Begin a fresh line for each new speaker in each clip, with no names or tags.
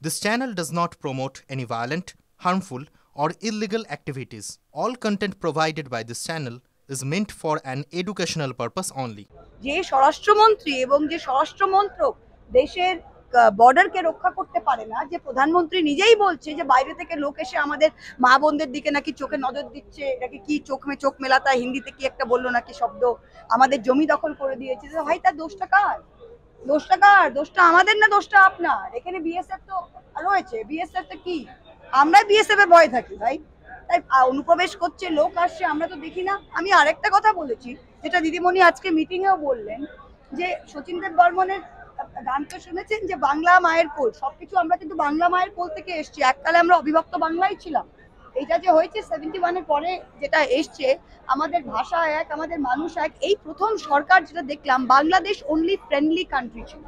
This channel does not promote any violent, harmful, or illegal activities. All content provided by this channel is meant for an educational purpose only.
যে স্বরাষ্ট্রমন্ত্রী এবং যে স্বরাষ্ট্রমন্ত্রক দেশের বর্ডারকে রক্ষা করতে পারে না, যে প্রধানমন্ত্রী নিজেই বলছে যে বাইরে থেকে লোক এসে আমাদের মা বোনদের দিকে নাকি চোখে নজর দিচ্ছে, এটাকে কি চোখ মেলাতা হিন্দিতে কি একটা বললো নাকি শব্দ, আমাদের জমি দখল করে দিয়েছে। ভাই তার দোষটা কার? দোষটা আমাদের না দোষটা আপনার? এখানে বিএসএফ তো রয়েছে, বিএসএফ তো কি আমরা বিএসএফ এর ভয় থাকি ভাই? তাই অনুপ্রবেশ করছে, লোক আসছে, আমরা তো দেখি না। আমি আরেকটা কথা বলেছি, যেটা দিদিমণি আজকে মিটিং এও বললেন, যে শচীন দেব বর্মনের গান তো শুনেছেন যে বাংলা মায়ের কোল, সবকিছু আমরা কিন্তু বাংলা মায়ের কোল থেকে এসছি। এককালে আমরা অবিভক্ত বাংলাই ছিলাম। এটা যে হয়েছে 71-এর পরে যেটা এসছে, আমাদের ভাষা এক, আমাদের মানুষ এক। এই প্রথম সরকার যেটা দেখলাম, বাংলাদেশ অনলি ফ্রেন্ডলি কান্ট্রি ছিল।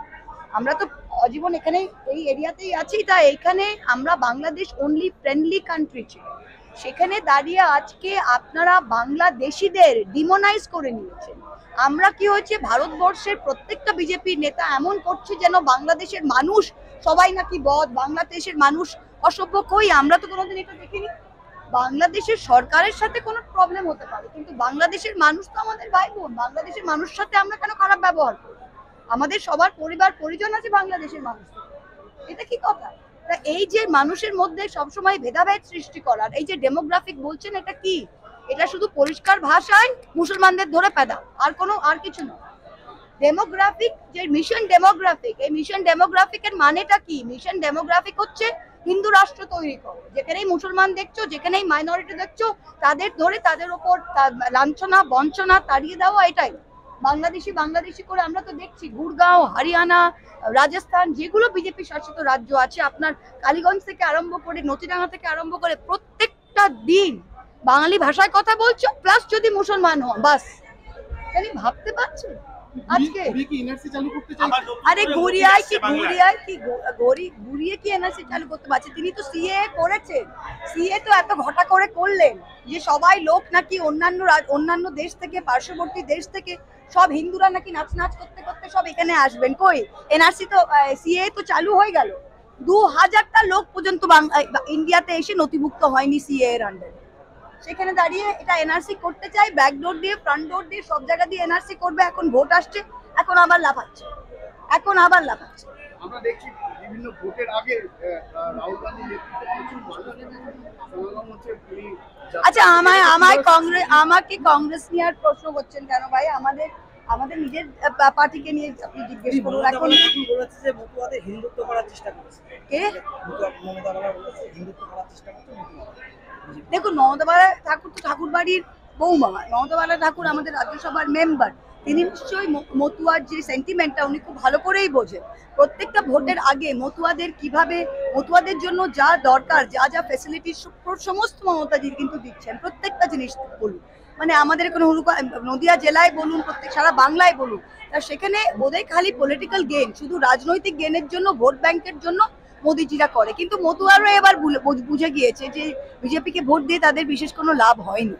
আমরা তো অজীবন এখানেই এই এরিয়াতেই আছি, তাই এখানে আমরা বাংলাদেশ অনলি ফ্রেন্ডলি কান্ট্রি ছিল। সেখানে দাঁড়িয়ে আজকে আপনারা বাংলাদেশিদের ডিমোনাইজ করে নিয়েছেন। আমরা কি হয়েছে, ভারতবর্ষের প্রত্যেকটা বিজেপি নেতা এমন করছে যেন বাংলাদেশের মানুষ সবাই নাকি বদ, বাংলাদেশের মানুষ অসভ্য। কই, আমরা তো কোনোদিন এটা দেখিনি। বাংলাদেশের সরকারের সাথে কোনো প্রবলেম হতে পারে, কিন্তু বাংলাদেশের মানুষ তো আমাদের ভাই বোন। বাংলাদেশের মানুষের সাথে আমরা কেন খারাপ ব্যবহার করি? আমাদের সবার পরিবার পরিজন আছে বাংলাদেশের মানুষ। এটা কি কথা? এই যে মানুষের মধ্যে সবসময় ভেদাভেদ সৃষ্টি করার, এই যে ডেমোগ্রাফিক বলছেন, এটা কি? এটা শুধু পরিষ্কার ভাষায় মুসলমানদের ধরে পেদা, আর কিছু না। ডেমোগ্রাফিক, যে মিশন ডেমোগ্রাফিক, এই মিশন ডেমোগ্রাফিকের মানেটা কি? মিশন ডেমোগ্রাফিক হচ্ছে হিন্দু রাষ্ট্র তৈরি করো, যেখানেই মুসলমান দেখছো, যেখানেই মাইনরিটি দেখছো, তাদের ধরে তাদের ওপর লাঞ্ছনা বঞ্চনা তাড়িয়ে দেওয়া। এটাই বাংলাদেশি করে আমরা তো দেখছি গুড়গাঁও, হরিয়ানা, রাজস্থান, যেগুলো বিজেপি শাসিত রাজ্য আছে, আপনার কালীগঞ্জ থেকে আরম্ভ করে নথিডাঙ্গা থেকে আরম্ভ করে প্রত্যেকটা দিন বাঙালি ভাষায় কথা বলছো, প্লাস যদি মুসলমান হন, বাস। ভাবতে পারছো আজকে? আরে ঘুরিয়ে কি এনআরসি চালু করতে পারছে? তিনি তো সিএ করেছেন। সিএ তো এত ঘটা করে করলেন যে সবাই লোক নাকি অন্যান্য দেশ থেকে, পার্শ্ববর্তী দেশ থেকে সব হিন্দুরা নাকি নাচ করতে করতে সব এখানে আসবেন। কই, এনআরসি তো সিএ তো চালু হয়ে গেল, 2000টা লোক পর্যন্ত ইন্ডিয়াতে এসে নথিভুক্ত হয়নি সিএ এর আন্ডারে। সেখানে দাঁড়িয়ে এটা এনআরসি করতে চাই, ব্যাকডোর দিয়ে, ফ্রন্ট ডোর দিয়ে, সব জায়গা দিয়ে এনআরসি করবে। এখন ভোট আসছে, এখন আবার লাফাচ্ছে।
আমরা দেখছি বিভিন্ন ভোটের আগে রাহুল গান্ধী
আচ্ছা, আমাকে কংগ্রেস নিয়ে আর প্রশ্ন করছেন কেন ভাই? আমাদের নিজের পার্টিকে নিয়ে আপনি জিজ্ঞেস করুন। এখন
বলেছে যে মতুয়াদের হিন্দুত্ব করার চেষ্টা করছে।
কে?
মমতা বলেছে হিন্দুত্ব করার চেষ্টা করছে।
দেখুন, মমতা বালা ঠাকুর তো ঠাকুর বাড়ির বৌমা। মমতা বালা ঠাকুর আমাদের রাজ্যসভার মেম্বার। তিনি নিশ্চয়ই মতুয়ার যে সেন্টিমেন্টটা উনি খুব ভালো করেই বোঝেন। প্রত্যেকটা ভোটের আগে মতুয়াদের জন্য যা দরকার, যা ফ্যাসিলিটি, সমস্ত মমতাজি কিন্তু দিচ্ছেন। প্রত্যেকটা জিনিস বলুন, মানে আমাদের কোনো নদিয়া জেলায় বলুন, সারা বাংলায় বলুন, তা সেখানে বোধহয় খালি পলিটিক্যাল গেন, শুধু রাজনৈতিক গেনের জন্য, ভোট ব্যাংকের জন্য মোদিজিরা করে। কিন্তু মতুয়াররা এবার বুঝে গিয়েছে যে বিজেপিকে ভোট দিয়ে তাদের বিশেষ কোনো লাভ হয়নি।